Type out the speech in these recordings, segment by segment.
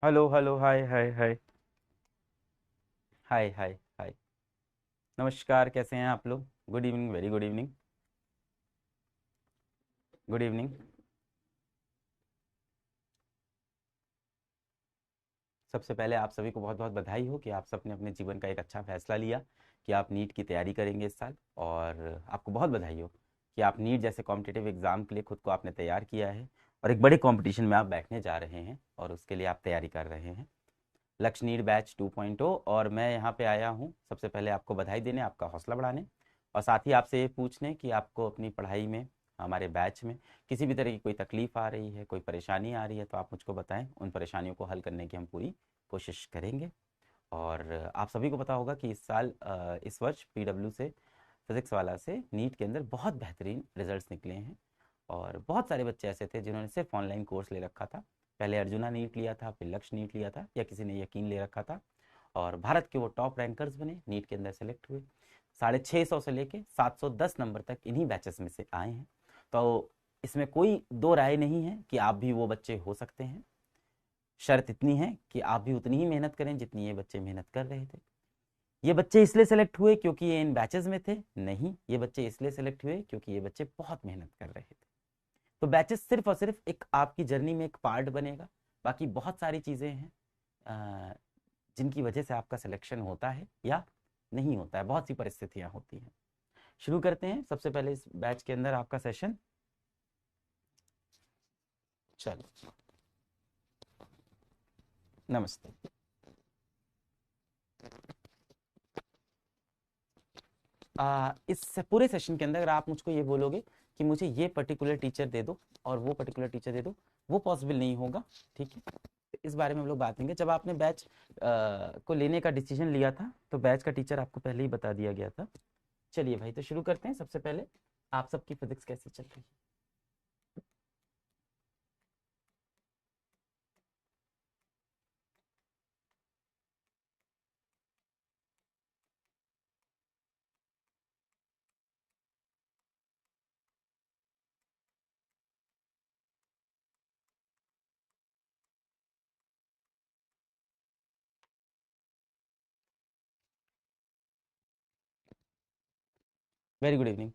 Hello hello, हाय हाय हाय। हाय हाय हाय। नमस्कार, कैसे हैं आप लोग? Good evening, very good evening. Good evening. सबसे पहले आप सभी को बहुत बहुत बधाई हो कि आप सबने अपने जीवन का एक अच्छा फैसला लिया कि आप नीट की तैयारी करेंगे इस साल। और आपको बहुत बधाई हो कि आप नीट जैसे कॉम्पिटिटिव एग्ज़ाम के लिए खुद को आपने तैयार किया है और एक बड़े कंपटीशन में आप बैठने जा रहे हैं और उसके लिए आप तैयारी कर रहे हैं। लक्ष्य नीट बैच 2.0 और मैं यहाँ पे आया हूँ सबसे पहले आपको बधाई देने, आपका हौसला बढ़ाने और साथ ही आपसे ये पूछने कि आपको अपनी पढ़ाई में, हमारे बैच में किसी भी तरह की कोई तकलीफ आ रही है, कोई परेशानी आ रही है तो आप मुझको बताएं। उन परेशानियों को हल करने की हम पूरी कोशिश करेंगे। और आप सभी को पता होगा कि इस साल इस वर्ष पीडब्ल्यू से, फिजिक्स वाला से नीट के अंदर बहुत बेहतरीन रिजल्ट्स निकले हैं। और बहुत सारे बच्चे ऐसे थे जिन्होंने सिर्फ ऑनलाइन कोर्स ले रखा था। पहले अर्जुना नीट लिया था, फिर लक्ष्य नीट लिया था, या किसी ने यकीन ले रखा था और भारत के वो टॉप रैंकर्स बने, नीट के अंदर सेलेक्ट हुए। 650 से लेके 710 नंबर तक इन्हीं बैचेस में से आए हैं। तो इसमें कोई दो राय नहीं है कि आप भी वो बच्चे हो सकते हैं। शर्त इतनी है कि आप भी उतनी ही मेहनत करें जितनी ये बच्चे मेहनत कर रहे थे। ये बच्चे इसलिए सेलेक्ट हुए क्योंकि ये इन बैचेस में थे? नहीं, ये बच्चे इसलिए सेलेक्ट हुए क्योंकि ये बच्चे बहुत मेहनत कर रहे थे। तो बैचेस सिर्फ और सिर्फ एक आपकी जर्नी में एक पार्ट बनेगा। बाकी बहुत सारी चीज़ें हैं जिनकी वजह से आपका सिलेक्शन होता है या नहीं होता है। बहुत सी परिस्थितियां होती हैं। शुरू करते हैं सबसे पहले इस बैच के अंदर आपका सेशन। चलो, नमस्ते। इस पूरे सेशन के अंदर अगर आप मुझको ये बोलोगे कि मुझे ये पर्टिकुलर टीचर दे दो और वो पर्टिकुलर टीचर दे दो, वो पॉसिबल नहीं होगा। ठीक है, इस बारे में हम लोग बात करेंगे। जब आपने बैच को लेने का डिसीजन लिया था तो बैच का टीचर आपको पहले ही बता दिया गया था। चलिए भाई, तो शुरू करते हैं। सबसे पहले आप सबकी फिजिक्स कैसी चल रही है? Very good evening.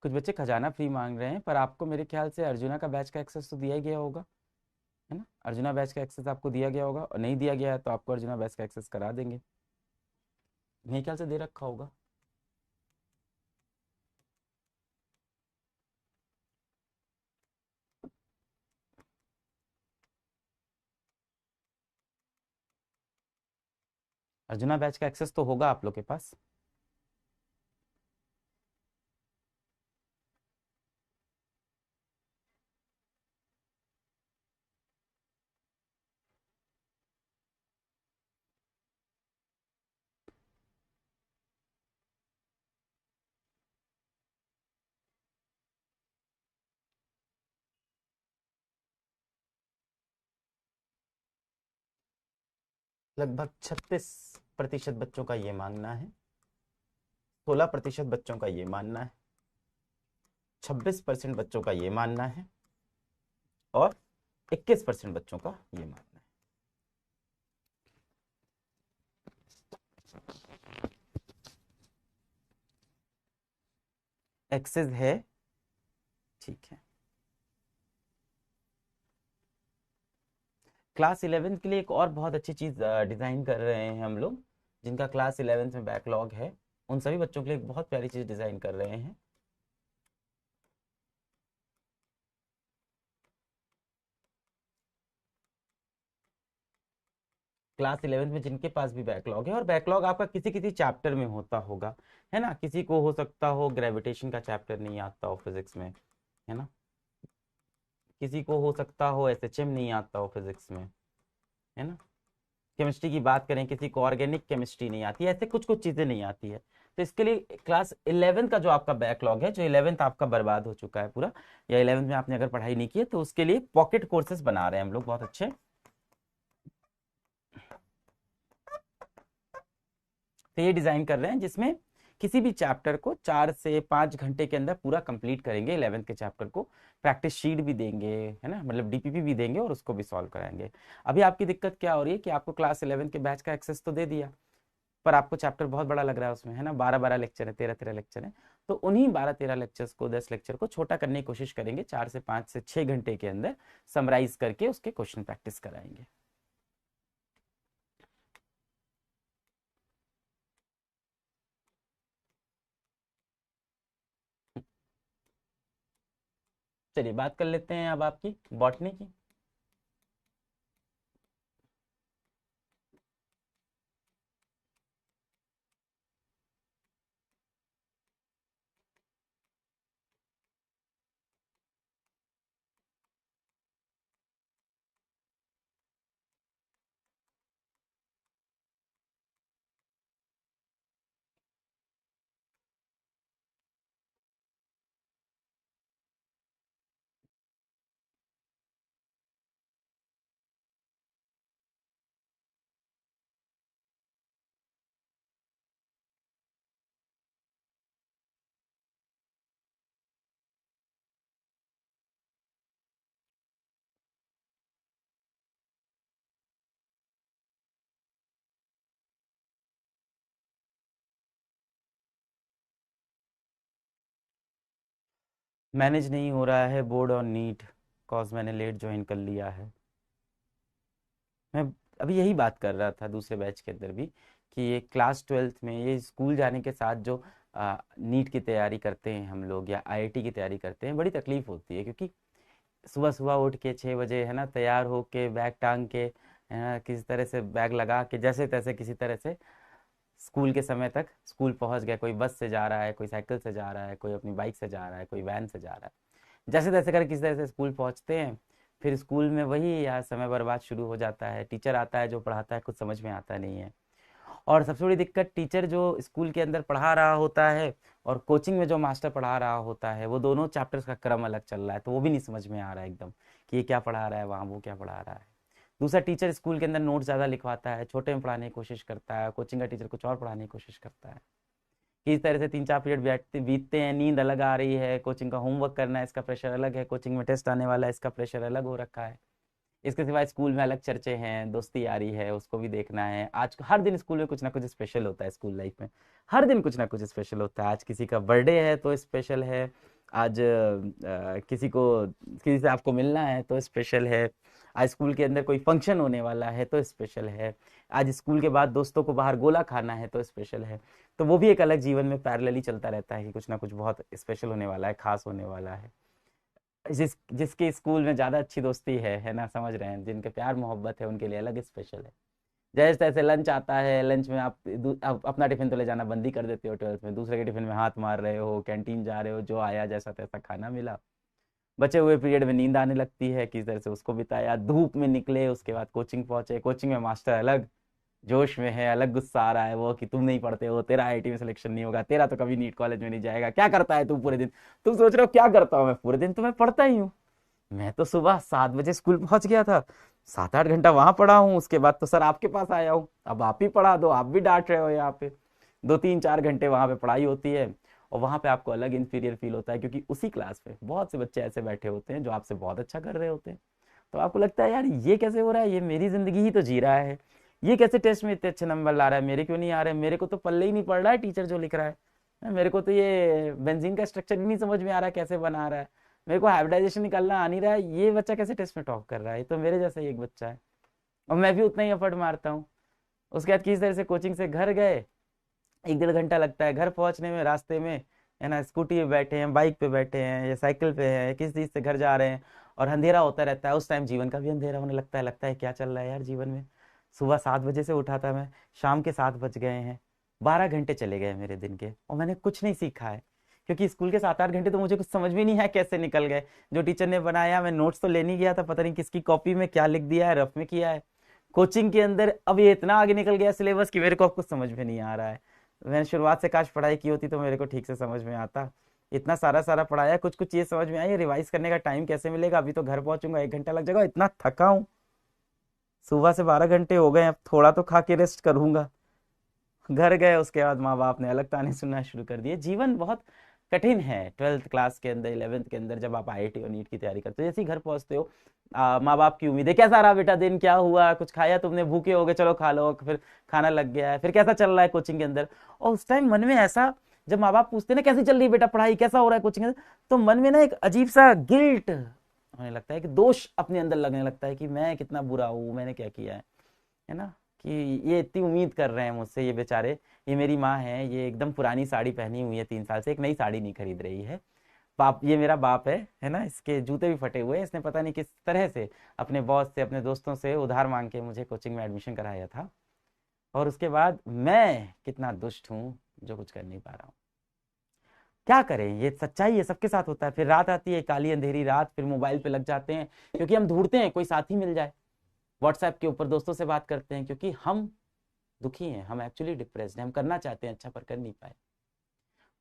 कुछ बच्चे खजाना फ्री मांग रहे हैं, पर आपको मेरे ख्याल से अर्जुना का बैच का एक्सेस तो दिया ही गया होगा, है ना? अर्जुना बैच का एक्सेस आपको दिया गया होगा, और नहीं दिया गया है तो आपको अर्जुना बैच का एक्सेस करा देंगे। मेरे ख्याल से दे रखा होगा। अर्जुना बैच का एक्सेस तो होगा आप लोग के पास। लगभग 36% बच्चों का ये मानना है, 16% बच्चों का ये मानना है, 26% बच्चों का ये मानना है और 21% बच्चों का ये मानना है। एक्सेस है। ठीक है। क्लास 11th के लिए एक और बहुत अच्छी चीज़ डिज़ाइन कर रहे हैं हम लोग। जिनका क्लास 11th में बैकलॉग है, उन सभी बच्चों के लिए एक बहुत प्यारी चीज़ डिज़ाइन कर रहे हैं। क्लास 11th में जिनके पास भी बैकलॉग है, और बैकलॉग आपका किसी किसी चैप्टर में होता होगा, है ना? किसी को हो सकता हो ग्रेविटेशन का चैप्टर नहीं आता हो फिजिक्स में, है ना? किसी को हो सकता हो एसएचएम नहीं आता हो फिजिक्स में, है ना? केमिस्ट्री की बात करें, किसी को ऑर्गेनिक केमिस्ट्री नहीं आती है, ऐसे कुछ कुछ चीजें नहीं आती है। तो इसके लिए क्लास 11 का जो आपका बैकलॉग है, जो 11th आपका बर्बाद हो चुका है पूरा, या 11th में आपने अगर पढ़ाई नहीं की है, तो उसके लिए पॉकेट कोर्सेज बना रहे हैं हम लोग बहुत अच्छे। तो ये डिजाइन कर रहे हैं जिसमें किसी भी चैप्टर को 4 से 5 घंटे के अंदर पूरा कंप्लीट करेंगे, 11th के चैप्टर को। प्रैक्टिस शीट भी देंगे, है ना, मतलब डीपीपी भी देंगे और उसको भी सॉल्व कराएंगे। अभी आपकी दिक्कत क्या हो रही है कि आपको क्लास 11 के बैच का एक्सेस तो दे दिया, पर आपको चैप्टर बहुत बड़ा लग रहा है उसमें, है ना, 12 12 लेक्चर है, 13 13 लेक्चर है। तो उन्हीं 12 13 लेक्चर्स को, 10 लेक्चर को छोटा करने की कोशिश करेंगे, 4 से 5 से 6 घंटे के अंदर समराइज करके उसके क्वेश्चन प्रैक्टिस कराएंगे। चलिए बात कर लेते हैं अब आपकी बॉटनी की। मैनेज नहीं हो रहा है बोर्ड और नीट, कॉज मैंने लेट ज्वाइन कर लिया है। मैं अभी यही बात कर रहा था दूसरे बैच के अंदर भी, कि ये क्लास 12th में ये स्कूल जाने के साथ जो नीट की तैयारी करते हैं हम लोग, या आईआईटी की तैयारी करते हैं, बड़ी तकलीफ होती है। क्योंकि सुबह सुबह उठ के 6 बजे, है ना, तैयार होके बैग टांग के, है ना, किसी तरह से बैग लगा के, जैसे तैसे किसी तरह से स्कूल के समय तक स्कूल पहुंच गया। कोई बस से जा रहा है, कोई साइकिल से जा रहा है, कोई अपनी बाइक से जा रहा है, कोई वैन से जा रहा है, जैसे तैसे कर किसी तरह से स्कूल पहुंचते हैं। फिर स्कूल में वही यार समय बर्बाद शुरू हो जाता है। टीचर आता है जो पढ़ाता है कुछ समझ में आता नहीं है। और सबसे बड़ी दिक्कत, टीचर जो स्कूल के अंदर पढ़ा रहा होता है और कोचिंग में जो मास्टर पढ़ा रहा होता है, वो दोनों चैप्टर्स का क्रम अलग चल रहा है, तो वो भी नहीं समझ में आ रहा है एकदम कि ये क्या पढ़ा रहा है, वहाँ वो क्या पढ़ा रहा है। दूसरा, टीचर स्कूल के अंदर नोट ज़्यादा लिखवाता है, छोटे में पढ़ाने की कोशिश करता है, कोचिंग का टीचर कुछ और पढ़ाने की कोशिश करता है। कि इस तरह से 3 4 पीरियड बैठते बीतते हैं, नींद अलग आ रही है, कोचिंग का होमवर्क करना है, इसका प्रेशर अलग है, कोचिंग में टेस्ट आने वाला है, इसका प्रेशर अलग हो रखा है। इसके सिवाय स्कूल में अलग चर्चे हैं, दोस्ती यारी है, उसको भी देखना है। आज हर दिन स्कूल में कुछ ना कुछ स्पेशल होता है, स्कूल लाइफ में हर दिन कुछ ना कुछ स्पेशल होता है। आज किसी का बर्थडे है तो स्पेशल है, आज किसी से आपको मिलना है तो स्पेशल है, आज स्कूल के अंदर कोई फंक्शन होने वाला है तो स्पेशल है, आज स्कूल के बाद दोस्तों को बाहर गोला खाना है तो स्पेशल है। तो वो भी एक अलग जीवन में पैरेलली चलता रहता है कि कुछ ना कुछ बहुत स्पेशल होने वाला है, खास होने वाला है। जिसके स्कूल में ज्यादा अच्छी दोस्ती है ना, समझ रहे हैं, जिनके प्यार मोहब्बत है, उनके लिए अलग स्पेशल है। जैसे तैसे लंच आता है, लंच में आप अपना टिफिन तो ले जाना बंद ही कर देते हो 12th में, दूसरे के टिफिन में हाथ मार रहे हो, कैंटीन जा रहे हो, जो आया जैसा तैसा खाना मिला। बचे हुए पीरियड में नींद आने लगती है, किस तरह से उसको बिताया, धूप में निकले, उसके बाद कोचिंग पहुंचे, कोचिंग में मास्टर अलग जोश में है, अलग गुस्सा आ रहा है वो कि तुम नहीं पढ़ते हो, तेरा आईआईटी में सिलेक्शन नहीं होगा, तेरा तो कभी नीट कॉलेज में नहीं जाएगा, क्या करता है तू पूरे दिन। तुम सोच रहे हो क्या करता हूँ मैं पूरे दिन, तो मैं पढ़ता ही हूँ। मैं तो सुबह 7 बजे स्कूल पहुंच गया था, 7 8 घंटा वहां पढ़ा हूँ, उसके बाद तो सर आपके पास आया हूँ, अब आप ही पढ़ा दो, आप भी डांट रहे हो यहाँ पे। 2 3 4 घंटे वहां पे पढ़ाई होती है, और वहां पे आपको अलग इंफीरियर फील होता है, क्योंकि उसी क्लास में बहुत से बच्चे ऐसे बैठे होते हैं जो आपसे बहुत अच्छा कर रहे होते हैं। तो आपको लगता है यार ये कैसे हो रहा है, ये मेरी जिंदगी ही तो जी रहा है, ये कैसे टेस्ट में इतने अच्छे नंबर ला रहा है, मेरे क्यों नहीं आ रहे, मेरे को तो पल्ले ही नहीं पड़ रहा है टीचर जो लिख रहा है, मेरे को तो ये बेंजीन का स्ट्रक्चर ही नहीं समझ में आ रहा है कैसे बना रहा है, मेरे को हाइब्रिडाइजेशन निकालना आ नहीं रहा है, ये बच्चा कैसे टेस्ट में टॉप कर रहा है, ये तो मेरे जैसा ही एक बच्चा है। और मैं भी उतना ही एफर्ट मारता हूँ। उसके बाद किसी तरह से कोचिंग से घर गए, 1 1.5 घंटा लगता है घर पहुंचने में, रास्ते में, है ना, स्कूटी पे बैठे हैं, बाइक पे बैठे हैं, या साइकिल पे हैं, किस चीज से घर जा रहे हैं, और अंधेरा होता रहता है। उस टाइम जीवन का भी अंधेरा होने लगता है क्या चल रहा है यार जीवन में। सुबह 7 बजे से उठा था मैं, शाम के 7 बज गए हैं, 12 घंटे चले गए मेरे दिन के, और मैंने कुछ नहीं सीखा है। क्योंकि स्कूल के 7 8 घंटे तो मुझे कुछ समझ में नहीं है कैसे निकल गए। जो टीचर ने बनाया, मैं नोट्स तो लेने गया था, पता नहीं किसकी कॉपी में क्या लिख दिया है, रफ में किया है, कोचिंग के अंदर अब ये इतना आगे निकल गया सिलेबस कि मेरे को अब कुछ समझ में नहीं आ रहा है। मैंने शुरुआत से काश पढ़ाई की होती तो मेरे को ठीक से समझ में आता। इतना सारा सारा पढ़ाया, कुछ कुछ चीज समझ में आई, रिवाइज करने का टाइम कैसे मिलेगा, अभी तो घर पहुंचूंगा 1 घंटा लग जाएगा, इतना थका हूँ। सुबह से 12 घंटे हो गए, अब थोड़ा तो खा के रेस्ट करूंगा। घर गए, उसके बाद माँ बाप ने अलग ताने सुनना शुरू कर दिए। जीवन बहुत कठिन है 12th क्लास के अंदर, 11th के अंदर, जब आप आईआईटी और नीट की तैयारी करते हो। जैसे ही घर पहुंचते हो, माँ बाप की उम्मीद है, कैसा रहा बेटा दिन, क्या हुआ, कुछ खाया तुमने, भूखे हो गए, चलो खा लो, फिर खाना लग गया है, फिर कैसा चल रहा है कोचिंग के अंदर। और उस टाइम मन में ऐसा, जब माँ बाप पूछते हैं ना कैसी चल रही है बेटा पढ़ाई, कैसा हो रहा है कोचिंग के अंदर, तो मन में ना एक अजीब सा गिल्ट होने लगता है, कि दोष अपने अंदर लगने लगता है कि मैं कितना बुरा हूँ, मैंने क्या किया है ना, कि ये इतनी उम्मीद कर रहे हैं मुझसे ये बेचारे। ये मेरी माँ है, ये एकदम पुरानी साड़ी पहनी हुई है, 3 साल से एक नई साड़ी नहीं खरीद रही है। बाप, ये मेरा बाप है ना, इसके जूते भी फटे हुए हैं, इसने पता नहीं किस तरह से अपने बॉस से, अपने दोस्तों से उधार मांग के मुझे कोचिंग में एडमिशन कराया था। और उसके बाद मैं कितना दुष्ट हूँ जो कुछ कर नहीं पा रहा हूँ। क्या करें, ये सच्चाई है, सबके साथ होता है। फिर रात आती है, काली अंधेरी रात, फिर मोबाइल पे लग जाते हैं, क्योंकि हम ढूंढते हैं कोई साथी मिल जाए। व्हाट्सएप के ऊपर दोस्तों से बात करते हैं, क्योंकि हम दुखी हैं, हम एक्चुअली डिप्रेस्ड हैं, हम करना चाहते हैं अच्छा पर कर नहीं पाए।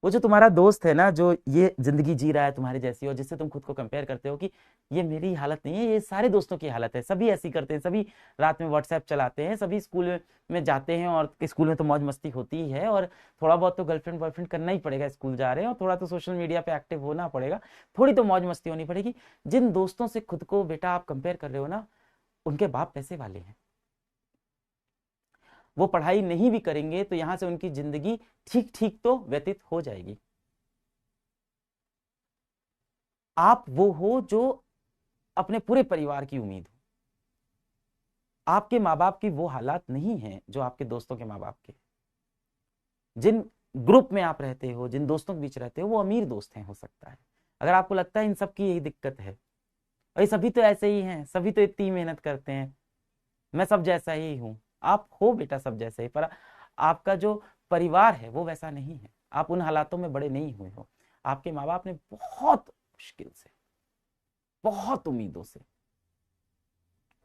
वो जो तुम्हारा दोस्त है ना, जो ये जिंदगी जी रहा है तुम्हारे जैसी, और जिससे तुम खुद को कंपेयर करते हो कि ये मेरी हालत नहीं है, ये सारे दोस्तों की हालत है, सभी ऐसी करते हैं, सभी रात में व्हाट्सएप चलाते हैं, सभी स्कूल में जाते हैं, और स्कूल में तो मौज मस्ती होती ही है, और थोड़ा बहुत तो गर्लफ्रेंड बॉयफ्रेंड करना ही पड़ेगा, स्कूल जा रहे हैं, और थोड़ा तो सोशल मीडिया पे एक्टिव होना पड़ेगा, थोड़ी तो मौज मस्ती होनी पड़ेगी। जिन दोस्तों से खुद को बेटा आप कंपेयर कर रहे हो ना, उनके बाप पैसे वाले हैं। वो पढ़ाई नहीं भी करेंगे तो यहां से उनकी जिंदगी ठीक ठीक तो व्यतीत हो जाएगी। आप वो हो जो अपने पूरे परिवार की उम्मीद हो। आपके माँ बाप की वो हालात नहीं है जो आपके दोस्तों के माँ बाप के। जिन ग्रुप में आप रहते हो, जिन दोस्तों के बीच रहते हो, वो अमीर दोस्त हैं, हो सकता है। अगर आपको लगता है इन सब की यही दिक्कत है, और ये सभी तो ऐसे ही हैं, सभी तो इतनी मेहनत करते हैं, मैं सब जैसा ही हूं, आप हो बेटा सब जैसे ही, पर आपका जो परिवार है वो वैसा नहीं है। आप उन हालातों में बड़े नहीं हुए हो। आपके माँ बाप ने बहुत मुश्किल से, बहुत उम्मीदों से,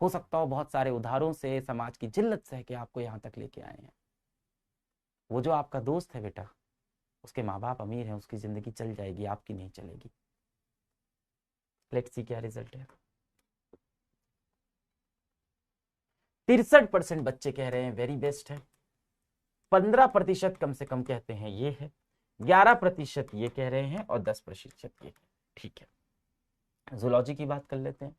हो सकता हो बहुत सारे उधारों से, समाज की जिल्लत सह के आपको यहां तक लेके आए हैं। वो जो आपका दोस्त है बेटा, उसके माँ बाप अमीर हैं, उसकी जिंदगी चल जाएगी, आपकी नहीं चलेगी। लेट्स सी क्या रिजल्ट है। 63% बच्चे कह रहे हैं वेरी बेस्ट है, 15% कम से कम कहते हैं ये है, 11% ये कह रहे हैं, और 10% ये है। ठीक है, जूलॉजी की बात कर लेते हैं।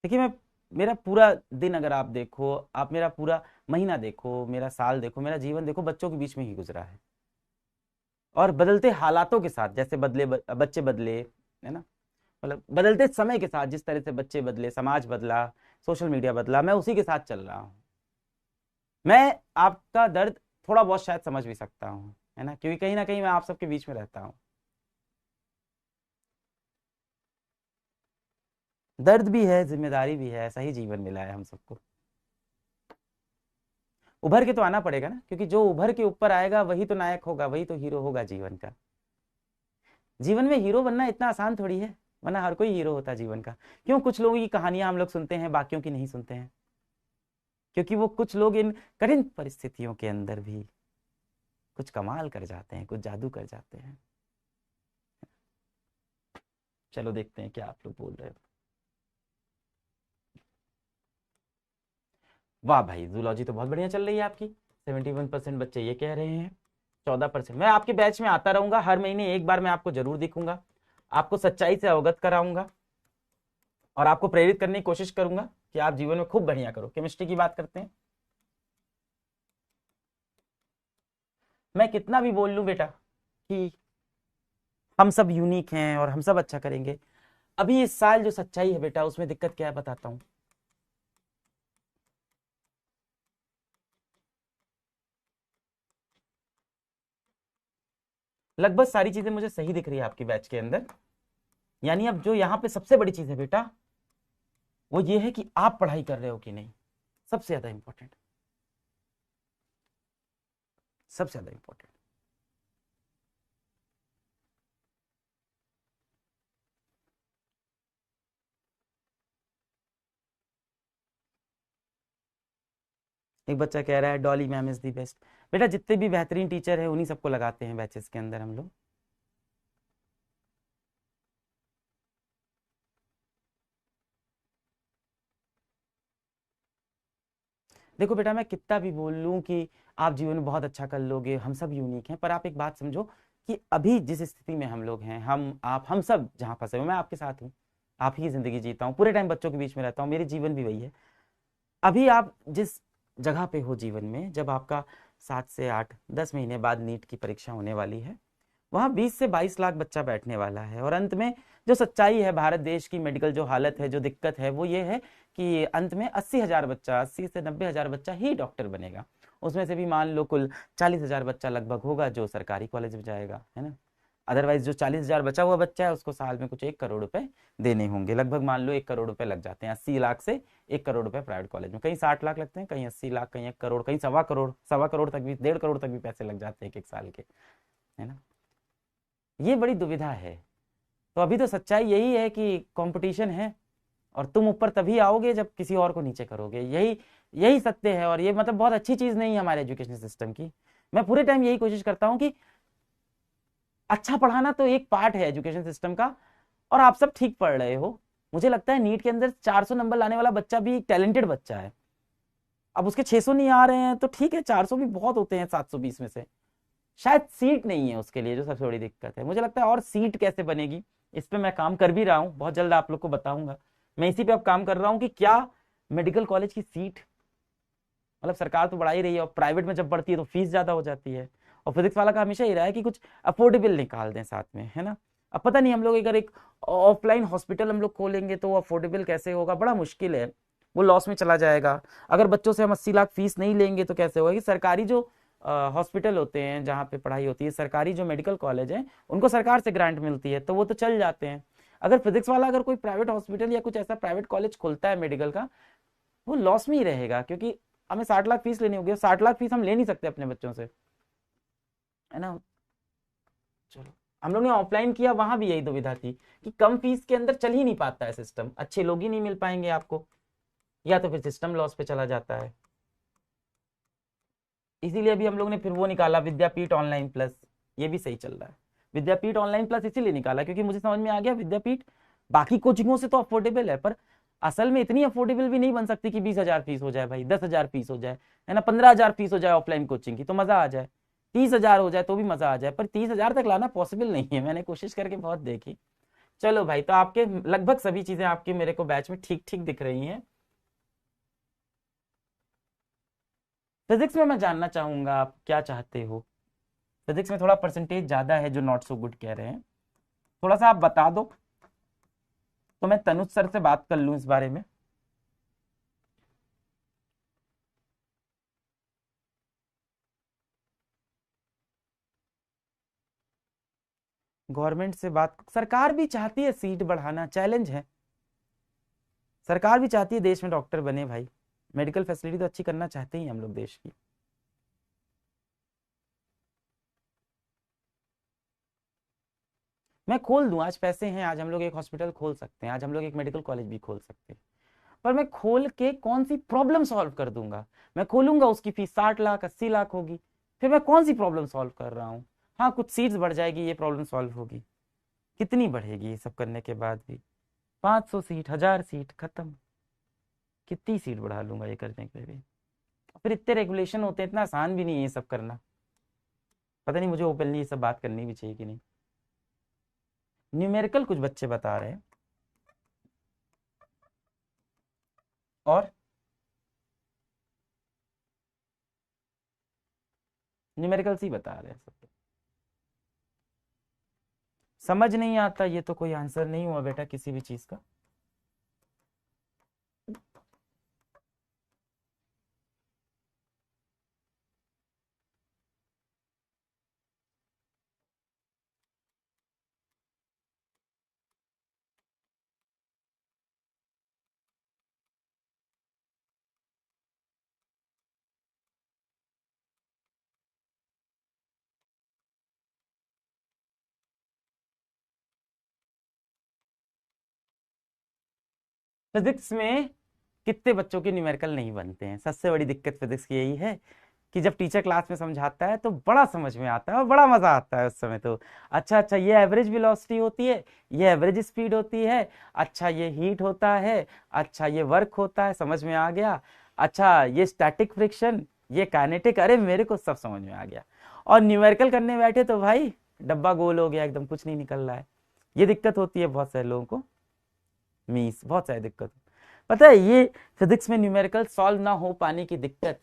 देखिए, मैं, मेरा पूरा दिन अगर आप देखो, आप मेरा पूरा महीना देखो, मेरा साल देखो, मेरा जीवन देखो, बच्चों के बीच में ही गुजरा है। और बदलते हालातों के साथ, जैसे बदले बच्चे बदले, है ना, मतलब बदलते समय के साथ जिस तरह से बच्चे बदले, समाज बदला, सोशल मीडिया बदला, मैं उसी के साथ चल रहा हूँ। मैं आपका दर्द थोड़ा बहुत शायद समझ भी सकता हूँ, है ना, क्योंकि कहीं ना कहीं मैं आप सबके बीच में रहता हूँ। दर्द भी है, जिम्मेदारी भी है, ऐसा ही जीवन मिला है हम सबको। उभर के तो आना पड़ेगा ना, क्योंकि जो उभर के ऊपर आएगा वही तो नायक होगा, वही तो हीरो होगा जीवन का। जीवन में हीरो बनना इतना आसान थोड़ी है, वरना हर कोई हीरो होता जीवन का। क्यों कुछ लोगों की कहानियां हम लोग सुनते हैं, बाकियों की नहीं सुनते हैं? क्योंकि वो कुछ लोग इन कठिन परिस्थितियों के अंदर भी कुछ कमाल कर जाते हैं, कुछ जादू कर जाते हैं। चलो देखते हैं क्या आप लोग बोल रहे हो। वाह भाई, जूलॉजी तो बहुत बढ़िया चल रही है आपकी। 71% बच्चे ये कह रहे हैं, 14%। मैं आपके बैच में आता रहूंगा, हर महीने एक बार मैं आपको जरूर दिखूंगा, आपको सच्चाई से अवगत कराऊंगा, और आपको प्रेरित करने की कोशिश करूंगा कि आप जीवन में खूब बढ़िया करो। केमिस्ट्री की बात करते हैं। मैं कितना भी बोल लूं बेटा कि हम सब यूनिक हैं और हम सब अच्छा करेंगे, अभी इस साल जो सच्चाई है बेटा, उसमें दिक्कत क्या है बताता हूँ। लगभग सारी चीजें मुझे सही दिख रही है आपकी बैच के अंदर। यानी अब जो यहाँ पे सबसे बड़ी चीज है बेटा, वो ये है कि आप पढ़ाई कर रहे हो कि नहीं। सबसे ज्यादा इंपॉर्टेंट, सबसे ज्यादा इंपॉर्टेंट। एक बच्चा कह रहा है Dolly ma'am is the best. बेटा जितने भी बेहतरीन टीचर है उन्हीं सबको लगाते हैं बैचेस के अंदर हम लोग। देखो बेटा, मैं कितना भी बोल लूं कि आप जीवन में बहुत अच्छा कर लोगे, हम सब यूनिक हैं, पर आप एक बात समझो कि अभी जिस स्थिति में हम लोग हैं, हम आप हम सब जहाँ फंसे हुए, मैं आपके साथ हूँ। आप ही की जिंदगी जीता हूँ, पूरे टाइम बच्चों के बीच में रहता हूँ, मेरे जीवन भी वही है। अभी आप जिस जगह पे हो जीवन में, जब आपका 7 से 8 10 महीने बाद नीट की परीक्षा होने वाली है, वहां 20 से 22 लाख बच्चा बैठने वाला है। और अंत में जो सच्चाई है, भारत देश की मेडिकल जो हालत है, जो दिक्कत है, वो ये है कि अंत में 80 हजार बच्चा, 80 से 90 हजार बच्चा ही डॉक्टर बनेगा। उसमें से भी मान लो कुल 40 हजार बच्चा लगभग होगा जो सरकारी कॉलेज में जाएगा, है ना। अदरवाइज जो 40 हजार बचा हुआ बच्चा है, उसको साल में कुछ 1 करोड़ रुपए देने होंगे। लगभग मान लो 1 करोड़ रुपए लग जाते हैं, 80 लाख से 1 करोड़ रुपए प्राइवेट कॉलेज में। कहीं 60 लाख लगते हैं, कहीं 80 लाख, कहीं 1 करोड़, कहीं सवा करोड़, सवा करोड़ तक भी, 1.5 करोड़ तक भी पैसे लग जाते हैं एक एक साल के, है ना। ये बड़ी दुविधा है। तो अभी तो सच्चाई यही है कि कंपटीशन है, और तुम ऊपर तभी आओगे जब किसी और को नीचे करोगे। यही यही सत्य है। और ये मतलब बहुत अच्छी चीज नहीं है हमारे एजुकेशन सिस्टम की। मैं पूरे टाइम यही कोशिश करता हूँ कि अच्छा पढ़ाना तो एक पार्ट है एजुकेशन सिस्टम का, और आप सब ठीक पढ़ रहे हो। मुझे लगता है नीट के अंदर 400 नंबर लाने वाला बच्चा भी एक टैलेंटेड बच्चा है। अब उसके 600 नहीं आ रहे हैं तो ठीक है, 400 भी बहुत होते हैं 720 में से। शायद सीट नहीं है उसके लिए, जो सबसे बड़ी दिक्कत है मुझे लगता है। और सीट कैसे बनेगी, इस पे मैं काम कर भी रहा हूँ, बहुत जल्द आप लोग को बताऊंगा। मैं इसी पे अब काम कर रहा हूँ कि क्या मेडिकल कॉलेज की सीट, मतलब सरकार तो बढ़ा ही रही है, और प्राइवेट में जब बढ़ती है तो फीस ज्यादा हो जाती है। और फिजिक्स वाला का हमेशा ही रहा है कि कुछ अफोर्डेबल निकाल दें साथ में, है ना। अब पता नहीं हम लोग अगर एक ऑफलाइन हॉस्पिटल हम लोग खोलेंगे तो अफोर्डेबल कैसे होगा, बड़ा मुश्किल है। वो लॉस में चला जाएगा। अगर बच्चों से हम 80 लाख फीस नहीं लेंगे तो कैसे होगा कि सरकारी जो हॉस्पिटल होते हैं जहाँ पे पढ़ाई होती है, सरकारी जो मेडिकल कॉलेज है, उनको सरकार से ग्रांट मिलती है, तो वो तो चल जाते हैं। अगर फिजिक्स वाला अगर कोई प्राइवेट हॉस्पिटल या कुछ ऐसा प्राइवेट कॉलेज खोलता है मेडिकल का, वो लॉस में ही रहेगा, क्योंकि हमें 60 लाख फीस लेनी होगी, 60 लाख फीस हम ले नहीं सकते अपने बच्चों से, है ना। चलो, हम लोग ने ऑफलाइन किया, वहां भी यही दुविधा थी कि कम फीस के अंदर चल ही नहीं पाता है सिस्टम, अच्छे लोग ही नहीं मिल पाएंगे आपको, या तो फिर सिस्टम लॉस पे चला जाता है। इसीलिए अभी हम लोग ने फिर वो निकाला, विद्यापीठ ऑनलाइन प्लस। ये भी सही चल रहा है। विद्यापीठ ऑनलाइन प्लस इसीलिए निकाला क्योंकि मुझे समझ में आ गया विद्यापीठ बाकी कोचिंगों से तो अफोर्डेबल है, पर असल में इतनी अफोर्डेबल भी नहीं बन सकती कि 20 हजार फीस हो जाए भाई, 10 हजार फीस हो जाए, है ना, 15 हजार फीस हो जाए ऑफलाइन कोचिंग की तो मजा आ जाए, 30 हजार हो जाए तो भी मजा आ जाए, पर 30 हजार तक लाना पॉसिबल नहीं है। मैंने कोशिश करके बहुत देखी। चलो भाई, तो आपके लगभग सभी चीजें आपकी मेरे को बैच में ठीक ठीक दिख रही हैं। फिजिक्स में मैं जानना चाहूंगा आप क्या चाहते हो। फिजिक्स में थोड़ा परसेंटेज ज्यादा है जो नॉट सो गुड कह रहे हैं, थोड़ा सा आप बता दो तो मैं तनुज सर से बात कर लूं इस बारे में। गवर्नमेंट से बात, सरकार भी चाहती है सीट बढ़ाना, चैलेंज है। सरकार भी चाहती है देश में डॉक्टर बने भाई, मेडिकल फैसिलिटी तो अच्छी करना चाहते ही हम लोग देश की। मैं खोल दूं, आज पैसे हैं, आज हम लोग एक हॉस्पिटल खोल सकते हैं, आज हम लोग एक मेडिकल कॉलेज भी खोल सकते हैं। पर मैं खोल के कौन सी प्रॉब्लम सॉल्व कर दूंगा। मैं खोलूंगा, उसकी फीस 60 लाख 80 लाख होगी, फिर मैं कौन सी प्रॉब्लम सॉल्व कर रहा हूँ। हाँ, कुछ सीट्स बढ़ जाएगी, ये प्रॉब्लम सॉल्व होगी। कितनी बढ़ेगी ये सब करने के बाद भी? 500 सीट, 1000 सीट, खत्म। कितनी सीट बढ़ा लूंगा ये करने के लिए? फिर इतने रेगुलेशन होते हैं, इतना आसान भी नहीं है ये सब करना। पता नहीं मुझे ओपनली ये सब बात करनी भी चाहिए कि नहीं। न्यूमेरिकल कुछ बच्चे बता रहे हैं, और न्यूमेरिकल्स ही बता रहे हैं सब। समझ नहीं आता, ये तो कोई आंसर नहीं हुआ बेटा किसी भी चीज का। फिजिक्स में कितने बच्चों के न्यूमेरिकल नहीं बनते हैं? सबसे बड़ी दिक्कत फिजिक्स की यही है कि जब टीचर क्लास में समझाता है तो बड़ा समझ में आता है और बड़ा मजा आता है उस समय तो। अच्छा अच्छा, ये एवरेज वेलोसिटी होती है, ये एवरेज स्पीड होती है, अच्छा ये हीट होता है, अच्छा ये वर्क होता है, समझ में आ गया। अच्छा ये स्टैटिक फ्रिक्शन, ये काइनेटिक, अरे मेरे को सब समझ में आ गया। और न्यूमेरिकल करने बैठे तो भाई डब्बा गोल हो गया, एकदम कुछ नहीं निकल रहा है। ये दिक्कत होती है बहुत सारे लोगों को, मीस बहुत सारी दिक्कत। पता है ये फिजिक्स में न्यूमेरिकल सॉल्व ना हो पाने की दिक्कत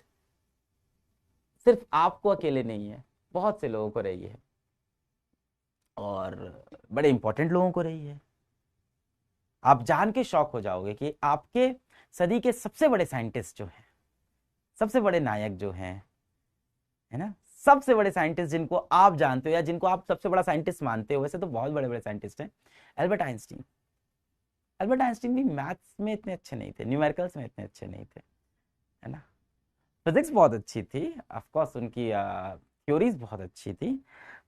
सिर्फ आपको अकेले नहीं है, बहुत से लोगों को रही है, और बड़े इंपॉर्टेंट लोगों को रही है। आप जान के शॉक हो जाओगे कि आपके सदी के सबसे बड़े साइंटिस्ट जो हैं, सबसे बड़े नायक जो हैं, है ना, सबसे बड़े साइंटिस्ट जिनको आप जानते हो या जिनको आप सबसे बड़ा साइंटिस्ट मानते हो, वैसे तो बहुत बड़े बड़े साइंटिस्ट हैं। एल्बर्ट आइंस्टीन, एल्बर्ट आइंस्टीन भी मैथ्स में इतने अच्छे नहीं थे, न्यूमेरिकल्स में इतने अच्छे नहीं थे, है ना। फिजिक्स बहुत अच्छी थी, ऑफ कोर्स उनकी थ्योरीज बहुत अच्छी थी।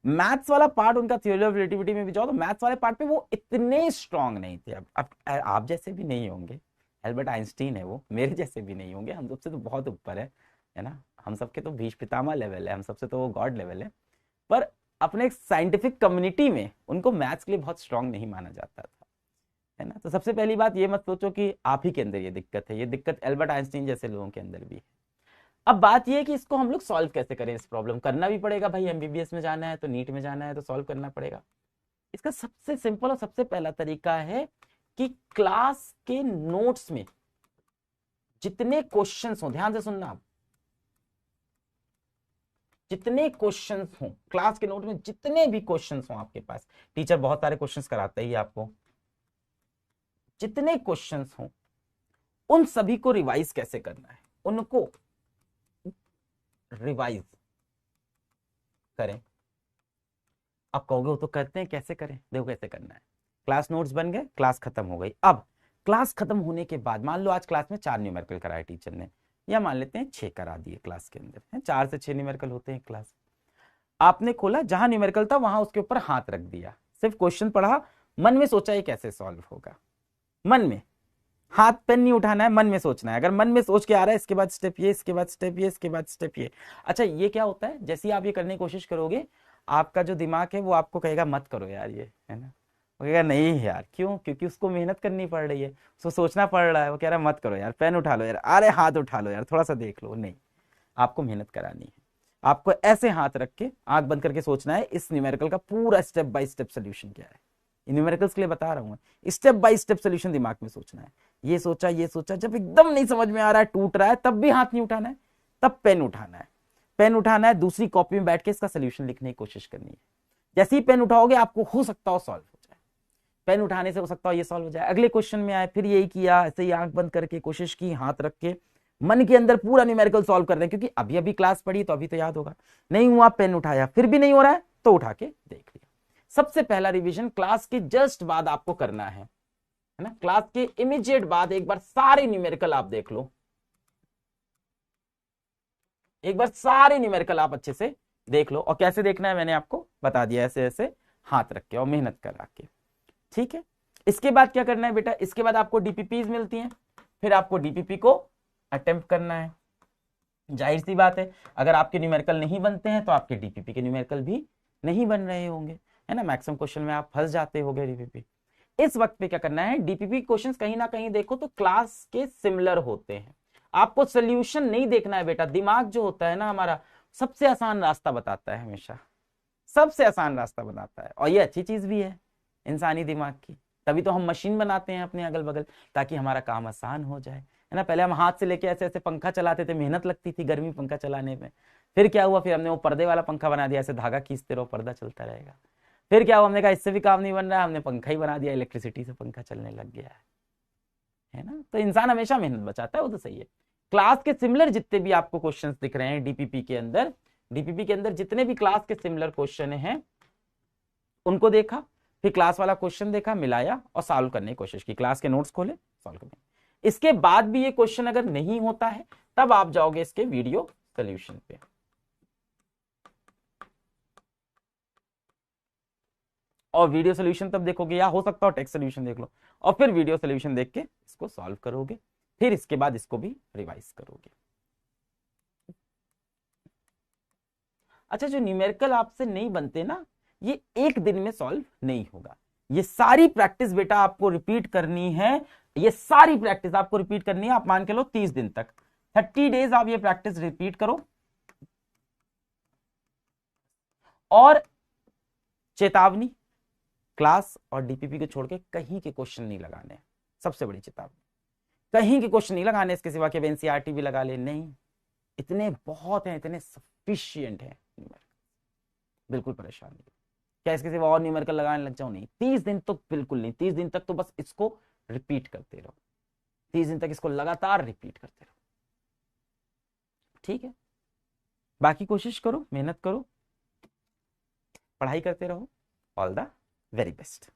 मैथ्स वाला पार्ट उनका, थ्योरी ऑफ रिलेटिविटी में भी जाओ तो मैथ्स वाले पार्ट पे वो इतने स्ट्रांग नहीं थे। अब आप जैसे भी नहीं होंगे, एल्बर्ट आइंस्टीन है वो, मेरे जैसे भी नहीं होंगे, हम सबसे तो बहुत ऊपर है ना। हम सबके तो भीष्म पितामह लेवल है, हम सबसे तो वो गॉड लेवल है। पर अपने साइंटिफिक कम्युनिटी में उनको मैथ्स के लिए बहुत स्ट्रांग नहीं माना जाता था, है ना। तो सबसे पहली बात ये मत सोचो कि आप ही के अंदर ये दिक्कत है, ये दिक्कत एल्बर्ट आइंस्टीन जैसे लोगों के अंदर भी है। अब बात ये है कि इसको हम लोग सॉल्व कैसे करें, इस प्रॉब्लम करना भी पड़ेगा भाई, एमबीबीएस में जाना है तो, नीट में जाना है तो सॉल्व करना पड़ेगा। इसका सबसे सिंपल और सबसे पहला तरीका है कि क्लास के नोट्स में जितने क्वेश्चंस हो, ध्यान से सुनना आप, जितने क्वेश्चंस हो क्लास के नोट में, जितने भी क्वेश्चंस हो आपके पास, टीचर बहुत सारे क्वेश्चंस कराता ही आपको, जितने क्वेश्चंस हो उन सभी को रिवाइज कैसे करना है, उनको रिवाइज करें। अब कहोगे वो तो करते हैं, कैसे करें? देखो कैसे करना है। क्लास नोट्स बन गए, क्लास खत्म हो गई। अब क्लास खत्म होने के बाद मान लो आज क्लास में 4 न्यूमेरिकल कराए टीचर ने, या मान लेते हैं 6 करा दिए क्लास के अंदर, है 4 से 6 न्यूमेरिकल होते हैं क्लास। आपने खोला, जहां न्यूमेरिकल था वहां उसके ऊपर हाथ रख दिया, सिर्फ क्वेश्चन पढ़ा, मन में सोचा ये कैसे सॉल्व होगा। मन में, हाथ पेन नहीं उठाना है, मन में सोचना है। अगर मन में सोच के आ रहा है इसके बाद स्टेप ये, इसके बाद स्टेप ये, इसके बाद स्टेप ये। अच्छा ये क्या होता है, जैसे ही आप ये करने की कोशिश करोगे, आपका जो दिमाग है वो आपको कहेगा मत करो यार ये, है ना। वो कहेगा नहीं यार, क्यों? क्योंकि उसको मेहनत करनी पड़ रही है, उसको सोचना पड़ रहा है। वो कह रहा है मत करो यार, पेन उठा लो यार, अरे हाथ उठा लो यार, थोड़ा सा देख लो। नहीं, आपको मेहनत करानी है। आपको ऐसे हाथ रख के आंख बंद करके सोचना है इस न्यूमेरिकल का पूरा स्टेप बाय स्टेप सोल्यूशन क्या है। न्यूमेरिकल्स के लिए बता रहा हूं, स्टेप बाय स्टेप सोल्यूशन दिमाग में सोचना है। ये सोचा, ये सोचा, जब एकदम नहीं समझ में आ रहा है, टूट रहा है, तब भी हाथ नहीं उठाना है, तब पेन उठाना है। पेन उठाना है, दूसरी कॉपी में बैठ के इसका सोल्यूशन लिखने की कोशिश करनी है। जैसे ही पेन उठाओगे आपको हो सकता हो सॉल्व हो जाए, पेन उठाने से हो सकता हो ये सॉल्व हो जाए। अगले क्वेश्चन में आए, फिर यही किया, ऐसे ही आंख बंद करके कोशिश की, हाथ रख के मन के अंदर पूरा न्यूमेरिकल सॉल्व कर रहे हैं, क्योंकि अभी अभी क्लास पढ़ी तो अभी तो याद होगा। नहीं हुआ, पेन उठाया, फिर भी नहीं हो रहा है तो उठा के देख लिया। सबसे पहला रिवीजन क्लास के जस्ट बाद आपको करना है ना। क्लास के इमीडिएट बाद एक बार सारे न्यूमेरिकल आप देख लो, एक बार सारे न्यूमेरिकल आप अच्छे से देख लो। और कैसे देखना है मैंने आपको बता दिया, ऐसे ऐसे हाथ रख के और मेहनत करा के, ठीक है। इसके बाद क्या करना है बेटा, इसके बाद आपको डीपीपीज मिलती हैं, फिर आपको डीपीपी को अटेम्प्ट करना है। जाहिर सी बात है, अगर आपके न्यूमेरिकल नहीं बनते हैं तो आपके डीपीपी के न्यूमेरिकल भी नहीं बन रहे होंगे, है ना। मैक्सिमम क्वेश्चन में आप फंस जाते होगे डीपीपी। इस वक्त पे क्या करना है, डीपीपी क्वेश्चंस कहीं ना कहीं देखो तो क्लास के सिमिलर होते हैं। आपको सोल्यूशन नहीं देखना है बेटा, दिमाग जो होता है ना हमारा, सबसे आसान रास्ता बताता है हमेशा, सबसे आसान रास्ता बताता है। और ये अच्छी चीज भी है इंसानी दिमाग की, तभी तो हम मशीन बनाते हैं अपने अगल बगल, ताकि हमारा काम आसान हो जाए, है ना। पहले हम हाथ से लेके ऐसे ऐसे पंखा चलाते थे, मेहनत लगती थी गर्मी पंखा चलाने में। फिर क्या हुआ, फिर हमने वो पर्दे वाला पंखा बना दिया, ऐसे धागा खींचते रहो पर्दा चलता रहेगा। फिर क्या हुआ, हमने कहा इससे भी काम नहीं बन रहा है, हमने पंखा ही बना दिया, इलेक्ट्रिसिटी से पंखा चलने लग गया है ना। तो इंसान हमेशा मेहनत बचाता है, वो तो सही है। क्लास के सिमिलर जितने भी आपको क्वेश्चंस दिख रहे हैं डीपीपी के अंदर, डीपीपी के अंदर जितने भी क्लास के सिमिलर क्वेश्चन हैं उनको देखा, फिर क्लास वाला क्वेश्चन देखा, मिलाया और सॉल्व करने की कोशिश की, क्लास के नोट्स खोले, सॉल्व करने। इसके बाद भी ये क्वेश्चन अगर नहीं होता है तब आप जाओगे इसके वीडियो सोल्यूशन पे, और वीडियो सोल्यूशन तब देखोगे, या हो सकता हो टेक्स्ट सोल्यूशन देख लो, और फिर वीडियो सोल्यूशन देख के इसको सॉल्व करोगे, फिर इसके बाद इसको भी रिवाइज करोगे। अच्छा, जो न्यूमेरिकल आपसे नहीं बनते ना, ये एक दिन में सॉल्व नहीं होगा। ये सारी प्रैक्टिस बेटा आपको रिपीट करनी है, ये सारी प्रैक्टिस आपको रिपीट करनी है। आप मान के लो 30 दिन तक, 30 डेज आप ये प्रैक्टिस रिपीट करो। और चेतावनी, क्लास और डीपीपी को छोड़ के कहीं के क्वेश्चन नहीं लगाने, सबसे बड़ी चेतावनी, कहीं के क्वेश्चन नहीं लगाने, इसके सिवा के एनसीईआरटी भी लगा ले, नहीं, इतने बहुत हैं, इतने सफिशियंट हैं, बिल्कुल परेशान नहीं। क्या इसके सिवा और न्यूमेरिकल लगाने लग जाओ, नहीं, 30 दिन तो बिल्कुल नहीं, 30 दिन तक तो बस इसको रिपीट करते रहो, 30 दिन तक इसको लगातार रिपीट करते रहो, ठीक है। बाकी कोशिश करो, मेहनत करो, पढ़ाई करते रहो। All the very best.